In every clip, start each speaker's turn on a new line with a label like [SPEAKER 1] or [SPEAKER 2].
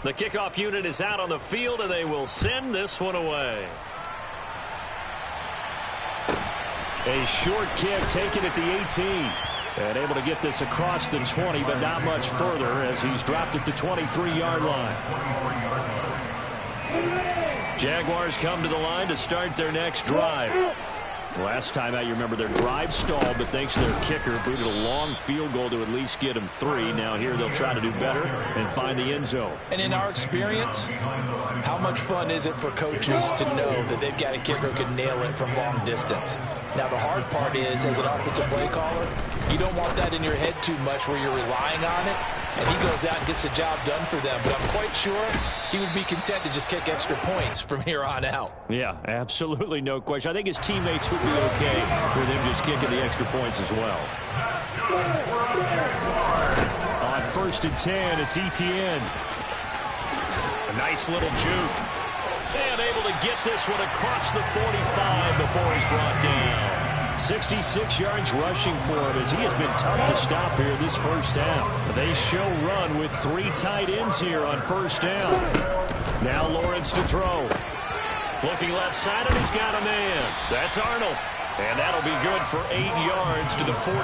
[SPEAKER 1] The kickoff unit is out on the field, and they will send this one away. A short kick taken at the 18. And able to get this across the 20, but not much further as he's dropped it to 23-yard line. Jaguars come to the line to start their next drive. Last time out, you remember their drive stalled, but thanks to their kicker, booted a long field goal to at least get them 3. Now here they'll try to do better and find the end zone.
[SPEAKER 2] And in our experience, how much fun is it for coaches to know that they've got a kicker who can nail it from long distance? Now the hard part is, as an offensive play caller, you don't want that in your head too much where you're relying on it, and he goes out and gets the job done for them. But I'm quite sure he would be content to just kick extra points from here on out.
[SPEAKER 1] Yeah, absolutely no question. I think his teammates would be okay with him just kicking the extra points as well. On 1st and 10, it's ETN. A nice little juke. And able to get this one across the 45 before he's brought down. 66 yards rushing for him as he has been tough to stop here this first half. They show run with 3 tight ends here on 1st down. Now Lawrence to throw. Looking left side, and he's got a man. That's Arnold. And that'll be good for 8 yards to the 45.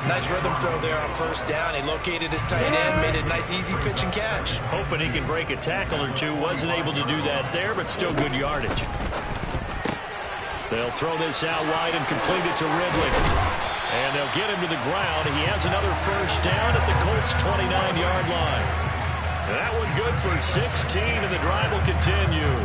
[SPEAKER 2] Nice rhythm throw there on 1st down. He located his tight end, made a nice easy pitch and catch.
[SPEAKER 1] Hoping he can break a tackle or two. Wasn't able to do that there, but still good yardage. They'll throw this out wide and complete it to Ridley. And they'll get him to the ground. He has another 1st down at the Colts' 29-yard line. That one good for 16, and the drive will continue.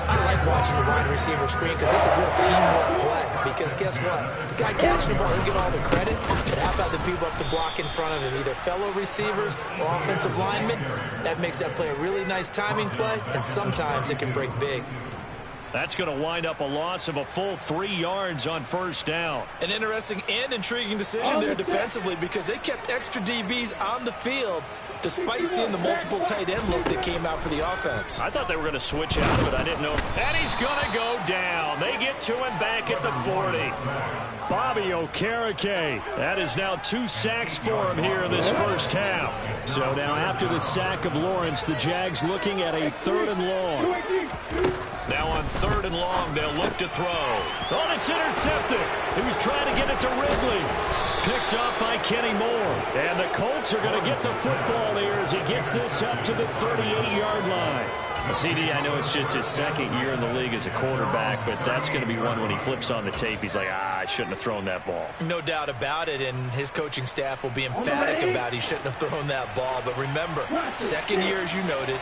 [SPEAKER 2] I like watching the wide receiver screen because it's a real teamwork play. Because guess what? The guy catching the ball, he'll get all the credit. But how about the people up to block in front of him, either fellow receivers or offensive linemen? That makes that play a really nice timing play, and sometimes it can break big.
[SPEAKER 1] That's going to wind up a loss of a full 3 yards on 1st down.
[SPEAKER 2] An interesting and intriguing decision there defensively because they kept extra DBs on the field despite seeing the multiple tight end look that came out for the offense.
[SPEAKER 1] I thought they were going to switch out, but I didn't know. And he's going to go down. They get to him back at the 40. Bobby Okereke. That is now 2 sacks for him here in this first half. So now after the sack of Lawrence, the Jags looking at a 3rd and long. Now on 3rd and long, they'll look to throw. Oh, it's intercepted. He was trying to get it to Ridley. Picked up by Kenny Moore. And the Colts are going to get the football here as he gets this up to the 38-yard line. CD, I know it's just his 2nd year in the league as a quarterback, but that's going to be one when he flips on the tape. He's like, I shouldn't have thrown that ball.
[SPEAKER 2] No doubt about it, and his coaching staff will be emphatic about he shouldn't have thrown that ball. But remember, 2nd year, as you noted,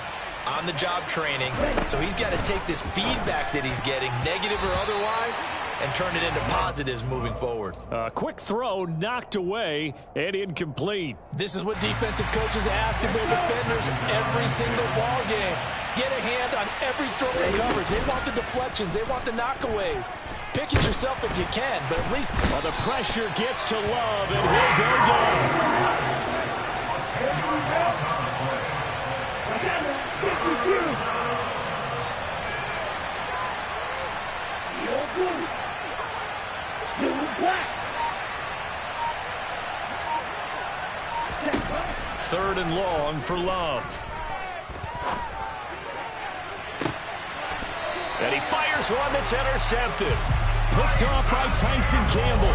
[SPEAKER 2] on-the-job training, so he's got to take this feedback that he's getting, negative or otherwise, and turn it into positives moving forward.
[SPEAKER 1] Quick throw knocked away and incomplete.
[SPEAKER 2] This is what defensive coaches ask of their defenders every single ball game. Get a hand on every throw in coverage. They want the deflections. They want the knockaways. Pick it yourself if you can, but at least...
[SPEAKER 1] Well, the pressure gets to Love, and he'll go down. Third and long for Love. And he fires one that's intercepted. Picked off by Tyson Campbell.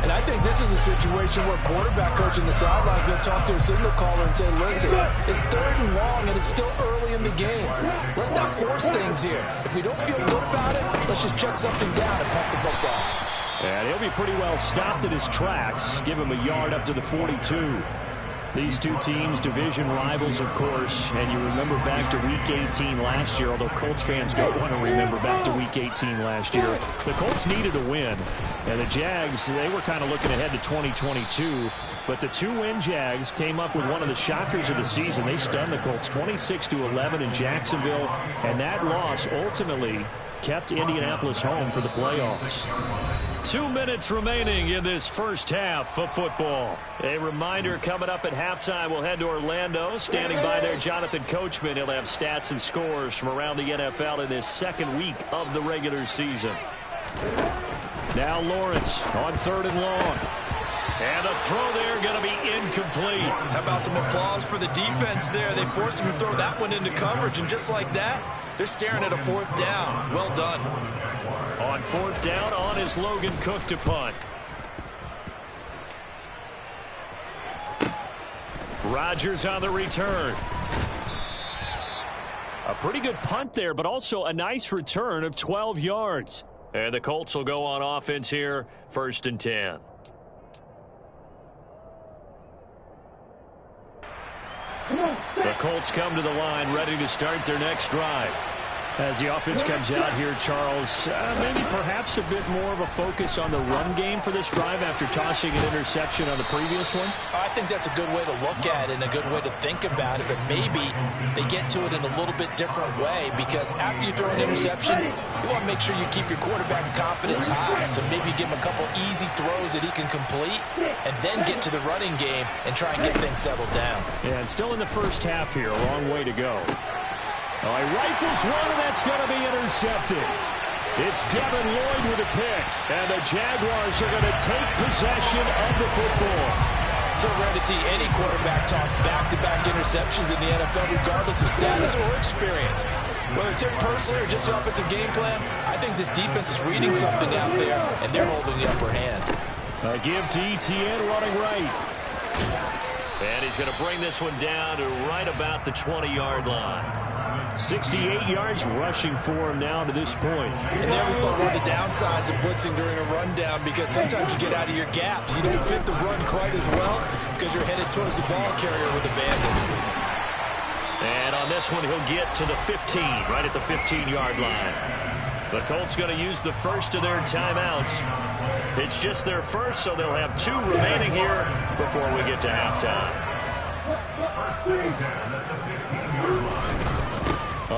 [SPEAKER 2] And I think this is a situation where quarterback coach in the sideline is going to talk to a signal caller and say, listen, it's 3rd and long and it's still early in the game. Let's not force things here. If we don't feel good about it, let's just check something down and pump the football.
[SPEAKER 1] And he'll be pretty well stopped in his tracks. Give him a yard up to the 42. These two teams, division rivals, of course, and you remember back to Week 18 last year, although Colts fans don't want to remember back to Week 18 last year. The Colts needed a win, and the Jags, they were kind of looking ahead to 2022, but the 2-win Jags came up with one of the shockers of the season. They stunned the Colts 26-11 in Jacksonville, and that loss ultimately kept Indianapolis home for the playoffs. 2 minutes remaining in this first half of football. A reminder coming up at halftime, we'll head to Orlando. Standing by there, Jonathan Coachman. He'll have stats and scores from around the NFL in this 2nd week of the regular season. Now Lawrence on 3rd and long. And the throw there going to be incomplete.
[SPEAKER 2] How about some applause for the defense there? They forced him to throw that one into coverage, and just like that, they're staring at a 4th down. Well done.
[SPEAKER 1] On 4th down, on is Logan Cook to punt. Rodgers on the return. A pretty good punt there, but also a nice return of 12 yards. And the Colts will go on offense here, 1st and 10. The Colts come to the line, ready to start their next drive. As the offense comes out here, Charles, maybe perhaps a bit more of a focus on the run game for this drive after tossing an interception on the previous one?
[SPEAKER 2] I think that's a good way to look at it and a good way to think about it, but maybe they get to it in a little bit different way, because after you throw an interception, you want to make sure you keep your quarterback's confidence high. So maybe give him a couple easy throws that he can complete and then get to the running game and try and get things settled down.
[SPEAKER 1] Yeah, and still in the first half here, a long way to go. Oh, he rifles one, and that's going to be intercepted. It's Devin Lloyd with a pick, and the Jaguars are going to take possession of the football.
[SPEAKER 2] So rare to see any quarterback toss back-to-back interceptions in the NFL, regardless of status or experience. Whether it's him personally or just the offensive game plan, I think this defense is reading something out there, and they're holding the upper hand.
[SPEAKER 1] A give to Etienne running right. And he's going to bring this one down to right about the 20-yard line. 68 yards rushing for him now to this point.
[SPEAKER 2] And there we saw one of the downsides of blitzing during a rundown, because sometimes you get out of your gaps. You don't fit the run quite as well because you're headed towards the ball carrier with abandon.
[SPEAKER 1] And on this one, he'll get to the 15, right at the 15-yard line. The Colts going to use the first of their timeouts. It's just their first, so they'll have 2 remaining here before we get to halftime.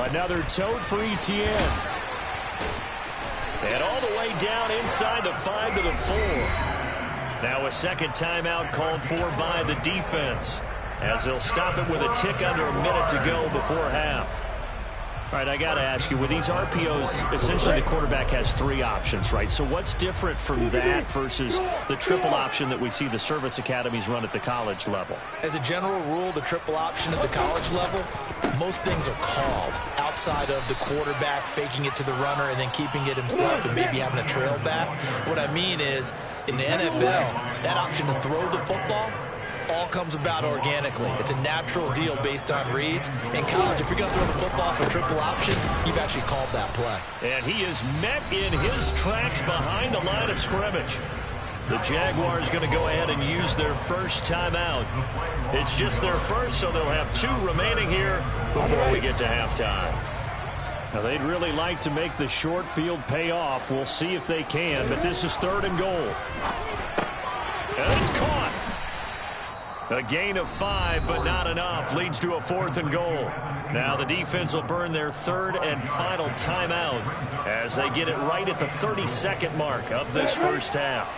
[SPEAKER 1] Another tote for Etienne. And all the way down inside the 5 to the 4. Now a second timeout called for by the defense, as they'll stop it with a tick under a minute to go before half. All right, I got to ask you, with these RPOs, essentially the quarterback has 3 options, right? So what's different from that versus the triple option that we see the service academies run at the college level?
[SPEAKER 2] As a general rule, the triple option at the college level, most things are called outside of the quarterback faking it to the runner and then keeping it himself and maybe having a trail back. What I mean is, in the NFL, that option to throw the football all comes about organically. It's a natural deal based on reads. In college, if you're going to throw the football for triple option, you've actually called that play.
[SPEAKER 1] And he is met in his tracks behind the line of scrimmage. The Jaguars going to go ahead and use their first timeout. It's just their first, so they'll have 2 remaining here before we get to halftime. Now, they'd really like to make the short field pay off. We'll see if they can, but this is 3rd and goal. And it's caught. A gain of 5, but not enough. Leads to a 4th and goal. Now the defense will burn their 3rd and final timeout as they get it right at the 32nd mark of this first half.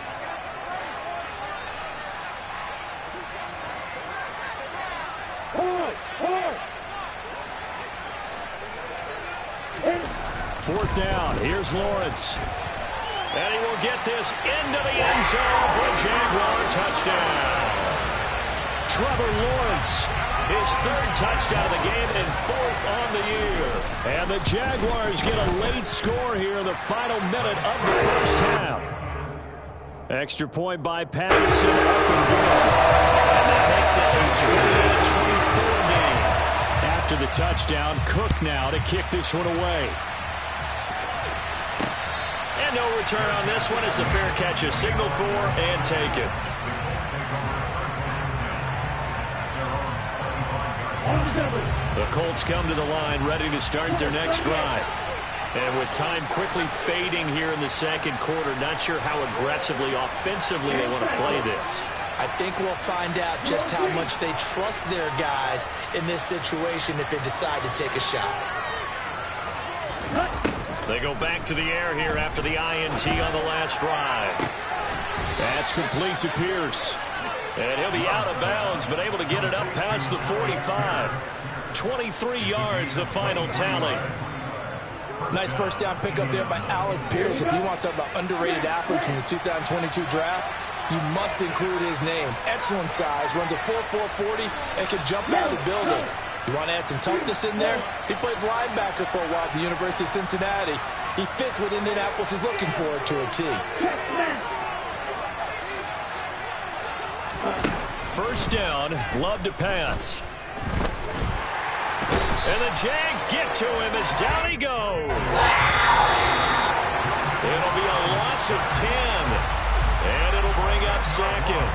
[SPEAKER 1] Fourth down. Here's Lawrence. And he will get this into the end zone for a Jaguar touchdown. Trevor Lawrence, his 3rd touchdown of the game and 4th on the year. And the Jaguars get a late score here in the final minute of the first half. Extra point by Patterson, up and good. And that makes it a 28-24 game. After the touchdown, Cook now to kick this one away. And no return on this one as the fair catch is signaled for and taken. The Colts come to the line ready to start their next drive. And with time quickly fading here in the second quarter, not sure how aggressively, offensively they want to play this.
[SPEAKER 2] I think we'll find out just how much they trust their guys in this situation if they decide to take a shot.
[SPEAKER 1] They go back to the air here after the INT on the last drive. That's complete to Pierce. And he'll be out of bounds, but able to get it up past the 45. 23 yards, the final tally.
[SPEAKER 2] Nice first down pickup there by Alec Pierce. If you want to talk about underrated athletes from the 2022 draft, you must include his name. Excellent size, runs a 4.40 and can jump out of the building. You want to add some toughness in there? He played linebacker for a while at the University of Cincinnati. He fits what Indianapolis is looking for to a T.
[SPEAKER 1] First down, Love to pass. And the Jags get to him as down he goes. It'll be a loss of 10. And it'll bring up second.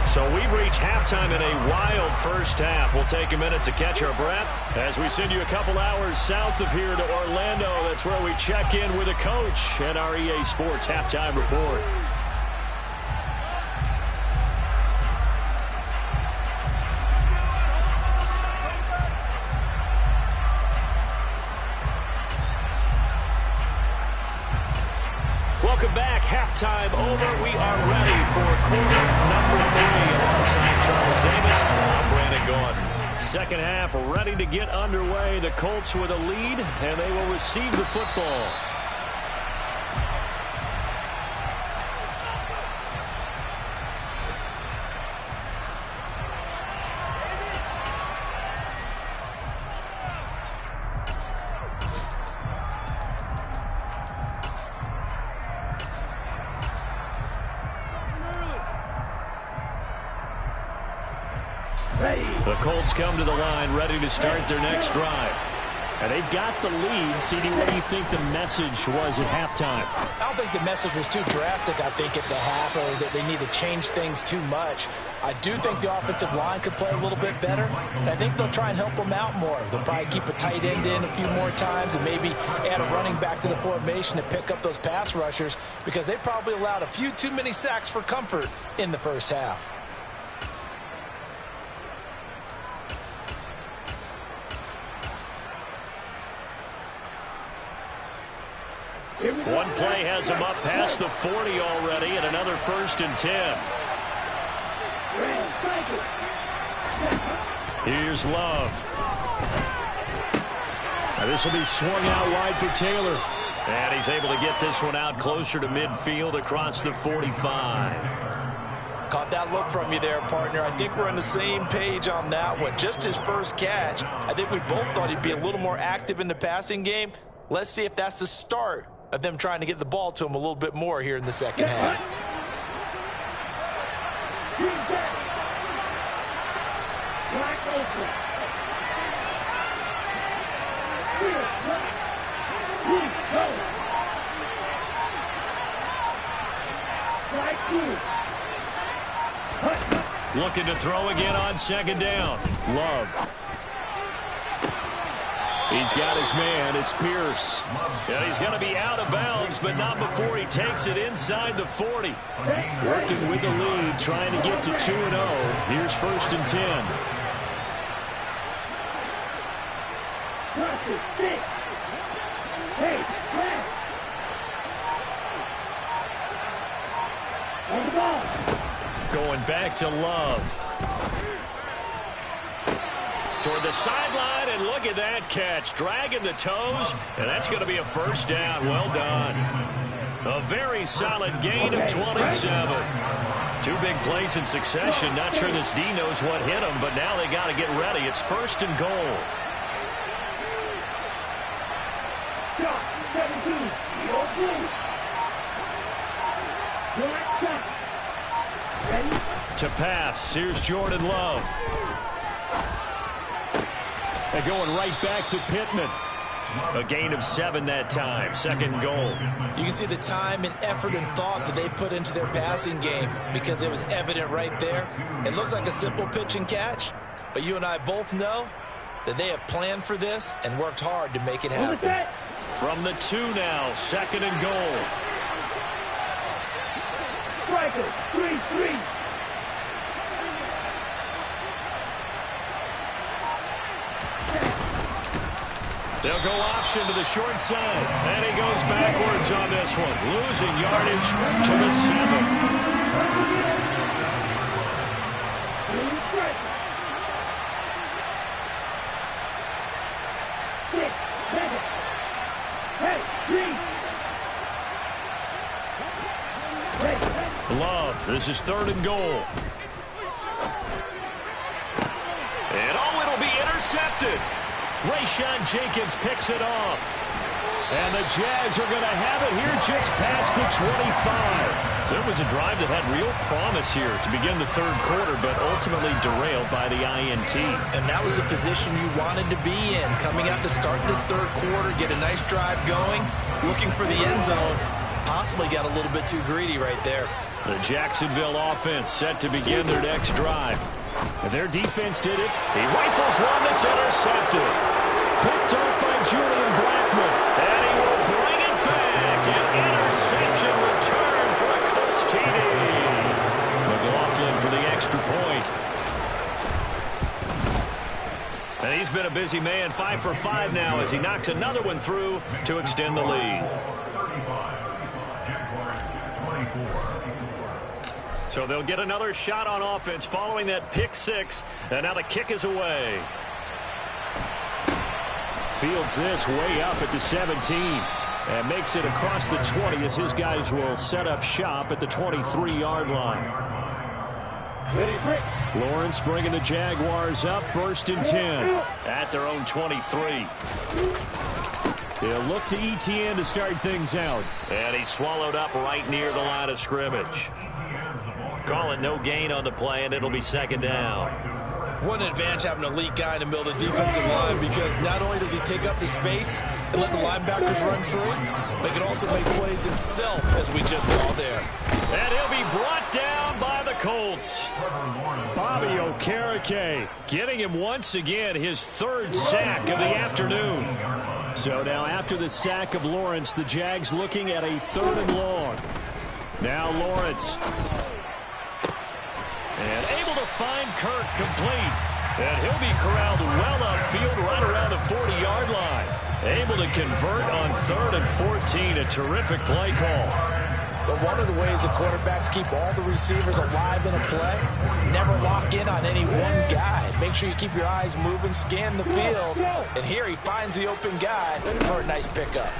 [SPEAKER 1] So we've reached halftime in a wild first half. We'll take a minute to catch our breath as we send you a couple hours south of here to Orlando. That's where we check in with a coach and our EA Sports Halftime Report. Welcome back. Halftime over. We are ready for quarter number 3. Alongside Charles Davis, I'm Brandon Gaudin. Second half ready to get underway. The Colts with a lead, and they will receive the football. The Colts come to the line ready to start their next drive. And they've got the lead. CD, what do you think the message was at halftime?
[SPEAKER 2] I don't think the message was too drastic, I think, at the half, or that they need to change things too much. I do think the offensive line could play a little bit better, and I think they'll try and help them out more. They'll probably keep a tight end in a few more times and maybe add a running back to the formation to pick up those pass rushers, because they probably allowed a few too many sacks for comfort in the first half.
[SPEAKER 1] One play has him up past the 40 already, and another 1st and 10. Here's Love. Now this will be swung out wide for Taylor. And he's able to get this one out closer to midfield across the 45.
[SPEAKER 2] Caught that look from you there, partner. I think we're on the same page on that one. Just his first catch. I think we both thought he'd be a little more active in the passing game. Let's see if that's the start of them trying to get the ball to him a little bit more here in the second half.
[SPEAKER 1] Looking to throw again on second down. Love. He's got his man. It's Pierce. And he's going to be out of bounds, but not before he takes it inside the 40. Working with the lead, trying to get to 2-0. Here's 1st and 10. Going back to Love. Toward the sideline, and look at that catch. Dragging the toes, and that's going to be a 1st down. Well done. A very solid gain of 27. 2 big plays in succession. Not sure this D knows what hit him, but now they got to get ready. It's 1st and goal. To pass, here's Jordan Love. They're going right back to Pittman. A gain of 7 that time. 2nd goal.
[SPEAKER 2] You can see the time and effort and thought that they put into their passing game, because it was evident right there. It looks like a simple pitch and catch, but you and I both know that they have planned for this and worked hard to make it happen.
[SPEAKER 1] From the 2 now, 2nd and goal.
[SPEAKER 3] Striker, 3-3.
[SPEAKER 1] They'll go option to the short side. And he goes backwards on this one. Losing yardage to the 7. Love. This is 3rd and goal. And it'll be intercepted. Rayshon Jenkins picks it off. And the Jags are going to have it here just past the 25. So it was a drive that had real promise here to begin the 3rd quarter, but ultimately derailed by the INT.
[SPEAKER 2] And that was the position you wanted to be in. Coming out to start this 3rd quarter, get a nice drive going, looking for the end zone. Possibly got a little bit too greedy right there.
[SPEAKER 1] The Jacksonville offense set to begin their next drive. And their defense did it. He rifles one that's intercepted. Picked up by Julian Blackman. And he will bring it back. An interception return for a Colts TD. McLaughlin for the extra point. And he's been a busy man. 5 for 5 now as he knocks another one through to extend the lead. So they'll get another shot on offense following that pick 6. And now the kick is away. Fields this way up at the 17. And makes it across the 20 as his guys will set up shop at the 23-yard line. Lawrence bringing the Jaguars up 1st and 10 at their own 23. They'll look to ETN to start things out. And he's swallowed up right near the line of scrimmage. Call it no gain on the play, and it'll be 2nd down.
[SPEAKER 2] What an advantage having an elite guy in the middle of the defensive line, because not only does he take up the space and let the linebackers run free, but he can also make plays himself, as we just saw there.
[SPEAKER 1] And he'll be brought down by the Colts. Bobby Okereke getting him once again his 3rd sack of the afternoon. So now after the sack of Lawrence, the Jags looking at a 3rd and long. Now Lawrence. And able to find Kirk complete. And he'll be corralled well upfield right around the 40-yard line. Able to convert on 3rd and 14. A terrific play call.
[SPEAKER 2] But one of the ways the quarterbacks keep all the receivers alive in a play, never lock in on any one guy. Make sure you keep your eyes moving, scan the field. And here he finds the open guy for a nice pickup.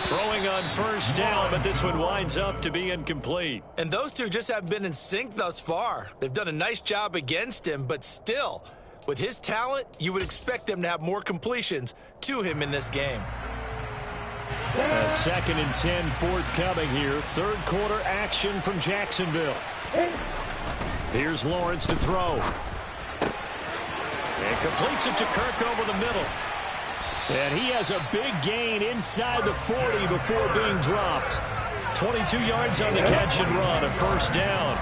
[SPEAKER 1] Throwing on 1st down, but this one winds up to be incomplete.
[SPEAKER 2] And those two just haven't been in sync thus far. They've done a nice job against him, but still, with his talent, you would expect them to have more completions to him in this game.
[SPEAKER 1] A 2nd and 10 forthcoming here. 3rd quarter action from Jacksonville. Here's Lawrence to throw. And completes it to Kirk over the middle. And he has a big gain inside the 40 before being dropped. 22 yards on the catch and run, a 1st down.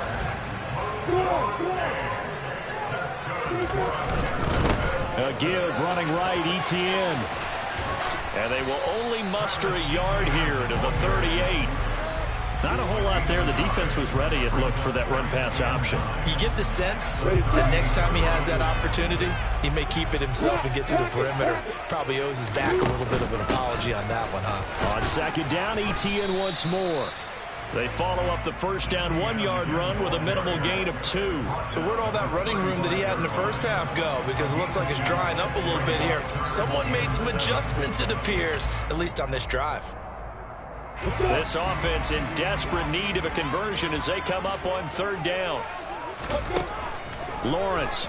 [SPEAKER 1] A give running right, ETN. And they will only muster a yard here to the 38. Not a whole lot there. The defense was ready, it looked, for that run-pass option.
[SPEAKER 2] You get the sense that next time he has that opportunity, he may keep it himself and get to the perimeter. Probably owes his back a little bit of an apology on that one, huh?
[SPEAKER 1] On 2nd down, ETN once more. They follow up the 1st down 1-yard run with a minimal gain of 2.
[SPEAKER 2] So where'd all that running room that he had in the 1st half go? Because it looks like it's drying up a little bit here. Someone made some adjustments, it appears, at least on this drive.
[SPEAKER 1] This offense in desperate need of a conversion as they come up on 3rd down. Lawrence.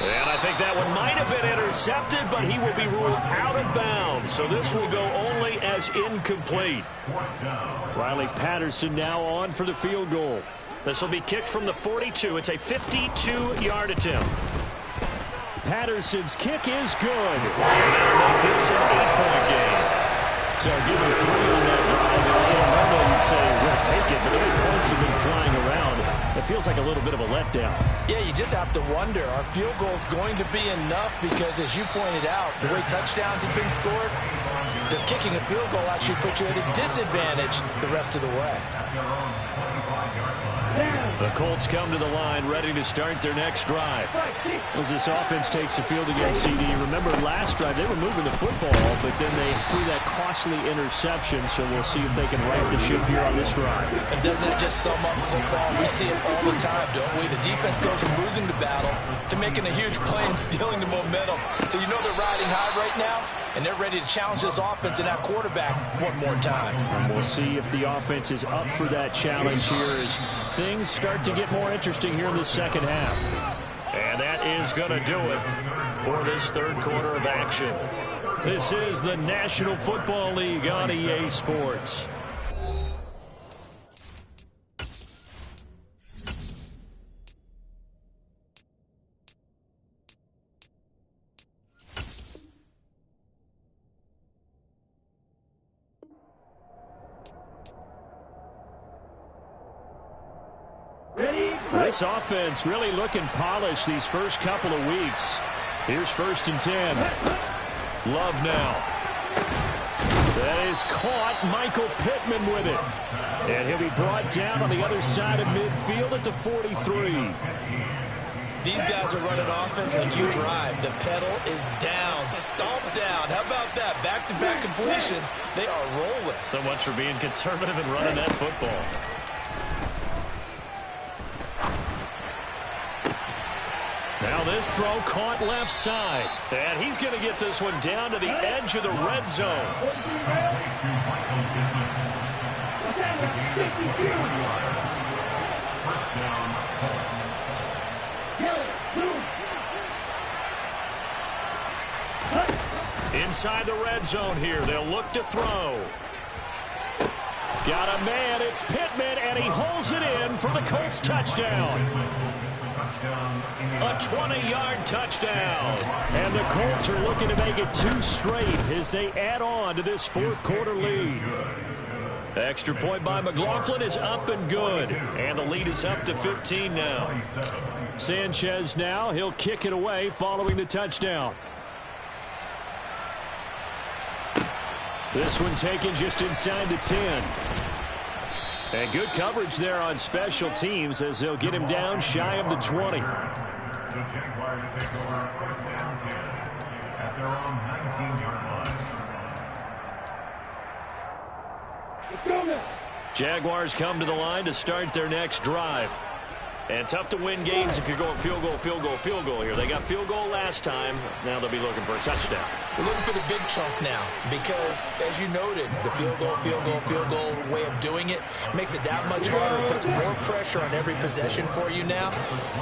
[SPEAKER 1] And I think that one might have been intercepted, but he will be ruled out of bounds. So this will go only as incomplete. Riley Patterson now on for the field goal. This will be kicked from the 42. It's a 52-yard attempt. Patterson's kick is good. And that'll make this an 8-point game. So give him 3 on that drive. Normally you'd say we'll take it, but the way points have been flying around, it feels like a little bit of a letdown.
[SPEAKER 2] Yeah, you just have to wonder, are field goals going to be enough? Because as you pointed out, the way touchdowns have been scored, does kicking a field goal actually put you at a disadvantage the rest of the way?
[SPEAKER 1] The Colts come to the line ready to start their next drive. As this offense takes the field against CD, remember last drive they were moving the football, but then they threw that costly interception, so we'll see if they can right the ship here on this drive.
[SPEAKER 2] And doesn't it just sum up football? We see it all the time, don't we? The defense goes from losing the battle to making a huge play and stealing the momentum. So you know they're riding high right now? and they're ready to challenge this offense and that quarterback one more time.
[SPEAKER 1] And we'll see if the offense is up for that challenge here as things start to get more interesting here in the second half. And that is going to do it for this third quarter of action. This is the National Football League on EA Sports. This offense really looking polished these first couple of weeks. Here's 1st and 10. Love now. That is caught. Michael Pittman with it. And he'll be brought down on the other side of midfield at the 43.
[SPEAKER 2] These guys are running offense like you drive. The pedal is down, stomped down. How about that? Back-to-back completions. They are rolling.
[SPEAKER 1] So much for being conservative and running that football. Now this throw caught left side. And he's going to get this one down to the edge of the red zone. Inside the red zone here. They'll look to throw. Got a man. It's Pittman, and he holds it in for the Colts touchdown. A 20-yard touchdown. And the Colts are looking to make it 2 straight as they add on to this fourth quarter lead. Extra point by McLaughlin is up and good. And the lead is up to 15 now. Sanchez now. He'll kick it away following the touchdown. This one taken just inside the 10. And good coverage there on special teams as they'll get him down shy of the 20.
[SPEAKER 4] The Jaguars take over 1st down 10 at their own 19-yard line.
[SPEAKER 1] Jaguars come to the line to start their next drive. And tough to win games if you're going field goal, field goal, field goal here. They got field goal last time. Now they'll be looking for a touchdown.
[SPEAKER 2] We're looking for the big chunk now because, as you noted, the field goal, field goal, field goal way of doing it makes it that much harder. It puts more pressure on every possession for you now.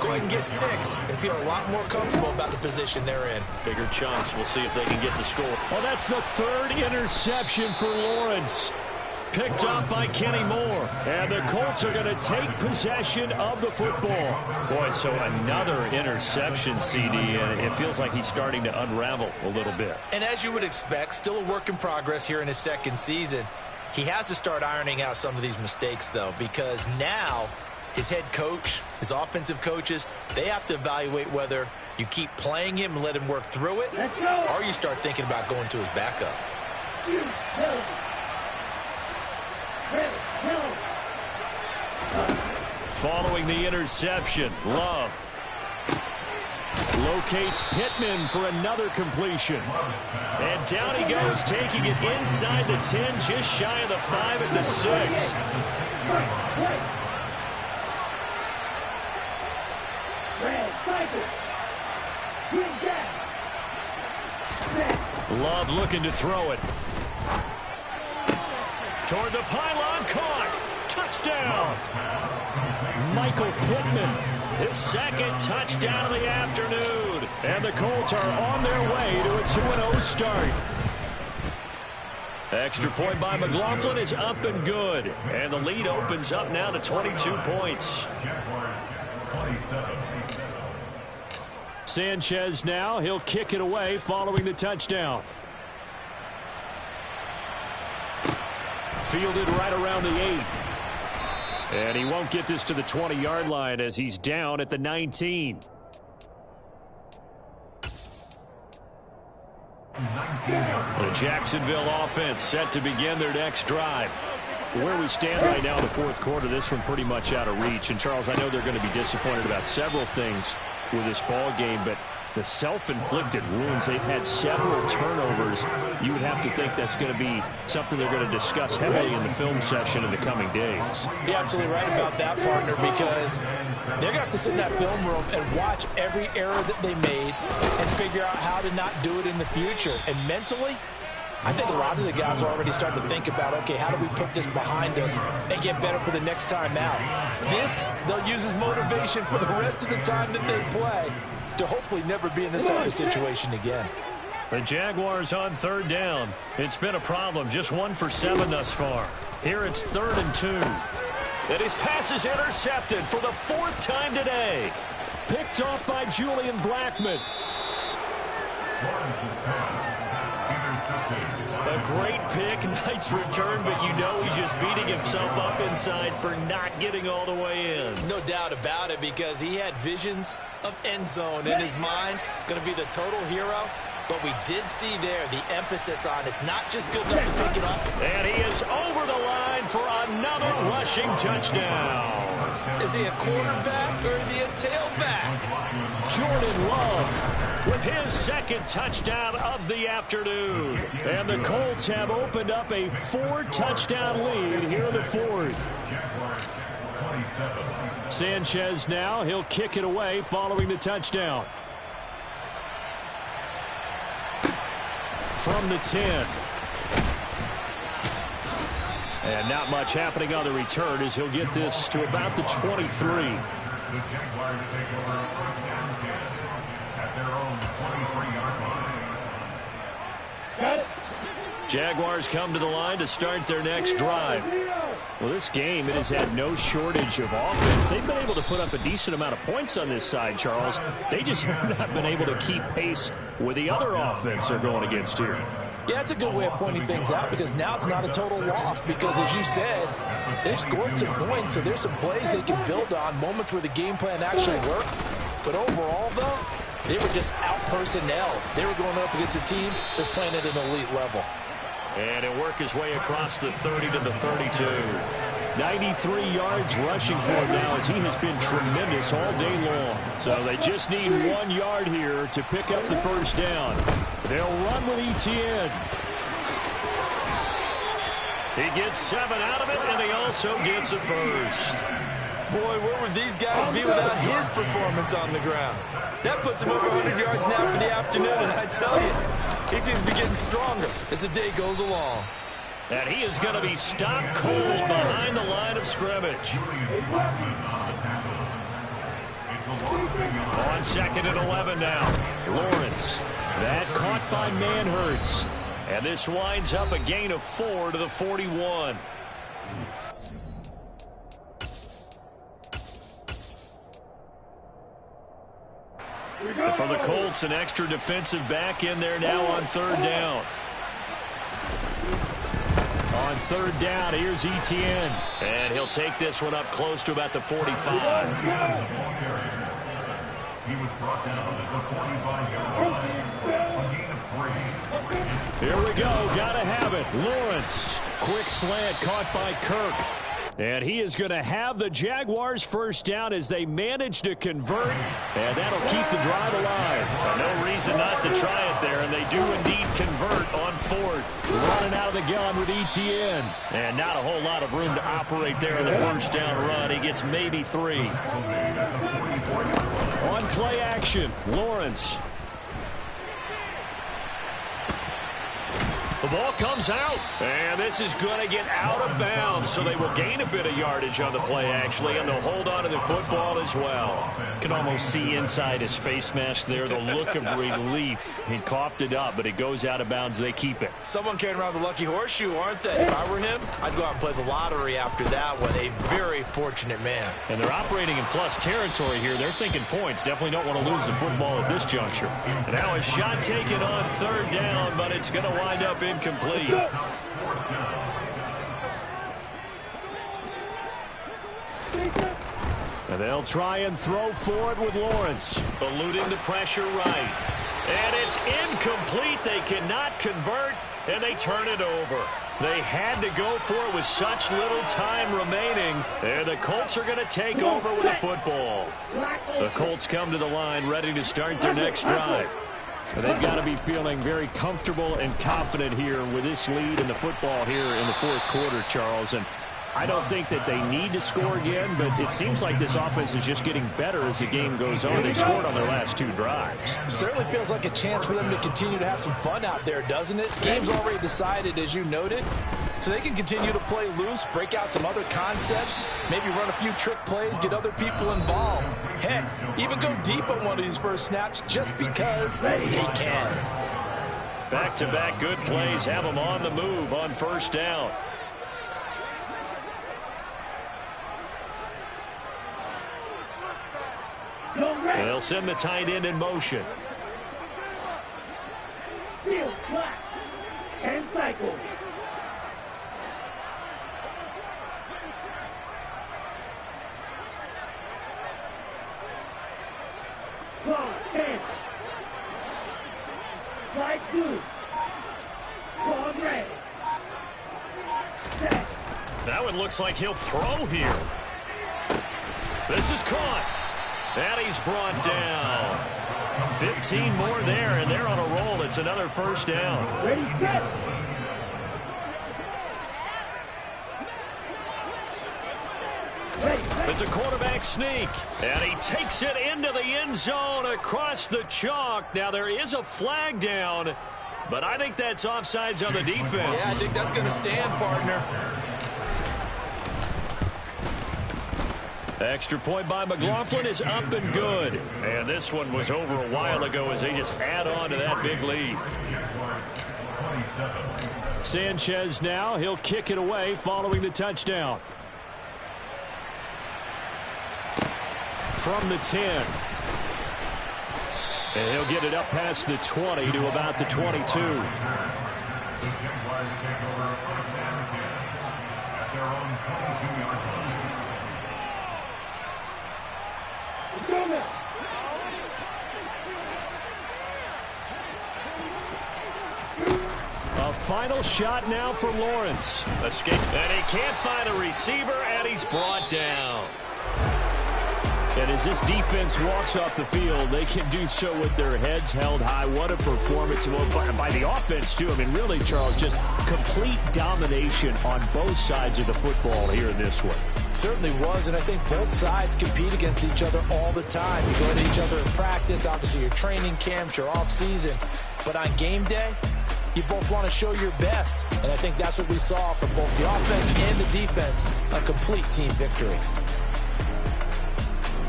[SPEAKER 2] Go ahead and get 6 and feel a lot more comfortable about the position they're in.
[SPEAKER 1] Bigger chunks. We'll see if they can get the score. Well, that's the 3rd interception for Lawrence. Picked up by Kenny Moore. And the Colts are going to take possession of the football. Boy, so another interception, CD, and it feels like he's starting to unravel a little bit.
[SPEAKER 2] And as you would expect, still a work in progress here in his 2nd season. He has to start ironing out some of these mistakes, though, because now his head coach, his offensive coaches, they have to evaluate whether you keep playing him and let him work through it, or you start thinking about going to his backup.
[SPEAKER 1] Following the interception, Love locates Pittman for another completion. And down he goes, taking it inside the 10, just shy of the 5 at the 6. Love looking to throw it. Toward the pylon, caught. Touchdown. Michael Pittman, his 2nd touchdown of the afternoon. And the Colts are on their way to a 2-0 start. Extra point by McLaughlin is up and good. And the lead opens up now to 22 points. Sanchez now. He'll kick it away following the touchdown. Fielded right around the 8. And he won't get this to the 20-yard line as he's down at the 19. The Jacksonville offense set to begin their next drive. Where we stand right now in the fourth quarter, this one pretty much out of reach. And, Charles, I know they're going to be disappointed about several things with this ball game, but the self-inflicted wounds. They've had several turnovers. You would have to think that's going to be something they're going to discuss heavily in the film session in the coming days.
[SPEAKER 2] You're absolutely right about that, partner, because they're going to have to sit in that film room and watch every error that they made and figure out how to not do it in the future. And mentally, I think a lot of the guys are already starting to think about, okay, how do we put this behind us and get better for the next time out? This, they'll use as motivation for the rest of the time that they play to hopefully never be in this type of situation again.
[SPEAKER 1] The Jaguars on third down. It's been a problem. Just 1 for 7 thus far. Here it's 3rd and 2. And his pass is intercepted for the 4th time today. Picked off by Julian Blackmon. A great pick, nice return, but you know he's just beating himself up inside for not getting all the way in.
[SPEAKER 2] No doubt about it, because he had visions of end zone in his mind, going to be the total hero. But we did see there the emphasis on it's not just good enough to pick it up.
[SPEAKER 1] And he is over the line for another rushing touchdown.
[SPEAKER 2] Is he a quarterback or is he a tailback?
[SPEAKER 1] Jordan Love with his 2nd touchdown of the afternoon. And the Colts have opened up a 4-touchdown lead here in the 4th. Sanchez now, he'll kick it away following the touchdown. From the 10. And not much happening on the return as he'll get this to about the 23.
[SPEAKER 4] The Jaguars take over 1st and 10 at their own 23-yard line.
[SPEAKER 3] Got it.
[SPEAKER 1] Jaguars come to the line to start their next drive. Well, this game, it has had no shortage of offense. They've been able to put up a decent amount of points on this side, Charles. They just have not been able to keep pace with the other offense they're going against here.
[SPEAKER 2] Yeah, that's a good way of pointing things out, because now it's not a total loss, because as you said, they've scored some points, so there's some plays they can build on, moments where the game plan actually worked. But overall, though, they were just out-personnel. They were going up against a team that's playing at an elite level.
[SPEAKER 1] And he'll work his way across the 30 to the 32. 93 yards rushing for him now, as he has been tremendous all day long. So they just need 1 yard here to pick up the 1st down. They'll run with Etienne. He gets 7 out of it, and he also gets a first.
[SPEAKER 2] Boy, where would these guys be without his performance on the ground? That puts him over 100 yards now for the afternoon, and I tell you, he seems to be getting stronger as the day goes along.
[SPEAKER 1] And he is going to be stopped cold behind the line of scrimmage. On 2nd and 11 now. Lawrence. That caught by Manhurts. And this winds up a gain of 4 to the 41. For the Colts, an extra defensive back in there now on 3rd down. On 3rd down, here's Etienne. And he'll take this one up close to about the 45.
[SPEAKER 4] He was brought down at the 45-yard line. A gain of 3.
[SPEAKER 1] Here we go. Gotta have it. Lawrence. Quick slant caught by Kirk. And he is going to have the Jaguars 1st down as they manage to convert. And that'll keep the drive alive. No reason not to try it there. And they do indeed convert on 4th. Running out of the gun with Etienne. And not a whole lot of room to operate there in the 1st down run. He gets maybe 3. On play action, Lawrence. The ball comes out, and this is going to get out of bounds, so they will gain a bit of yardage on the play, actually, and they'll hold on to the football as well. Can almost see inside his face mask there the look of relief. He coughed it up, but it goes out of bounds. They keep it.
[SPEAKER 2] Someone carrying around the lucky horseshoe, aren't they? If I were him, I'd go out and play the lottery after that one. A very fortunate man.
[SPEAKER 1] And they're operating in plus territory here. They're thinking points. Definitely don't want to lose the football at this juncture. And now a shot taken on 3rd down, but it's going to wind up incomplete. And they'll try and throw for it with Lawrence. Eluding the pressure right. And it's incomplete. They cannot convert, and they turn it over. They had to go for it with such little time remaining. And the Colts are going to take over with the football. The Colts come to the line ready to start their next drive. They've got to be feeling very comfortable and confident here with this lead in the football here in the fourth quarter, Charles. And I don't think that they need to score again, but it seems like this offense is just getting better as the game goes on. They've scored on their last 2 drives.
[SPEAKER 2] Certainly feels like a chance for them to continue to have some fun out there, doesn't it? Game's already decided, as you noted, so they can continue to play loose, break out some other concepts, maybe run a few trick plays, get other people involved. Heck, even go deep on one of these first snaps just because they can.
[SPEAKER 1] Back-to-back good plays have them on the move on first down. They'll send the tight end in motion.
[SPEAKER 3] Field flat and cycle. Clock 10. Slide 2. Clock red. Set.
[SPEAKER 1] That one looks like he'll throw here. This is caught. And he's brought down. 15 more there, and they're on a roll. It's another first down.
[SPEAKER 3] Ready, set.
[SPEAKER 1] It's a quarterback sneak, and he takes it into the end zone across the chalk. Now, there is a flag down, but I think that's offsides on the defense.
[SPEAKER 2] Yeah, I think that's going to stand, partner.
[SPEAKER 1] Extra point by McLaughlin is up and good. And this one was over a while ago as they just add on to that big lead. Sanchez now, he'll kick it away following the touchdown. From the 10. And he'll get it up past the 20 to about the 22. A final shot now for Lawrence. Escape, and he can't find a receiver, and he's brought down. And as this defense walks off the field, they can do so with their heads held high. What a performance by the offense, too. I mean, really, Charles, just complete domination on both sides of the football here in this one.
[SPEAKER 2] Certainly was, and I think both sides compete against each other all the time. You go at each other in practice, obviously your training camps, your off-season. But on game day, you both want to show your best. And I think that's what we saw from both the offense and the defense, a complete team victory.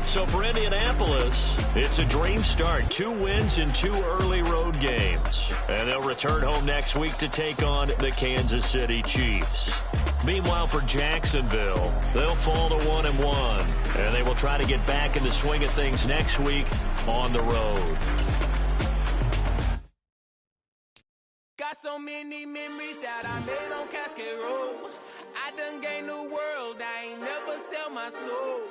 [SPEAKER 1] So for Indianapolis, it's a dream start. 2 wins in 2 early road games. And they'll return home next week to take on the Kansas City Chiefs. Meanwhile, for Jacksonville, they'll fall to 1-1. And they will try to get back in the swing of things next week on the road.
[SPEAKER 5] Got so many memories that I made on Cascade Road. I done gained the world, I ain't never sell my soul.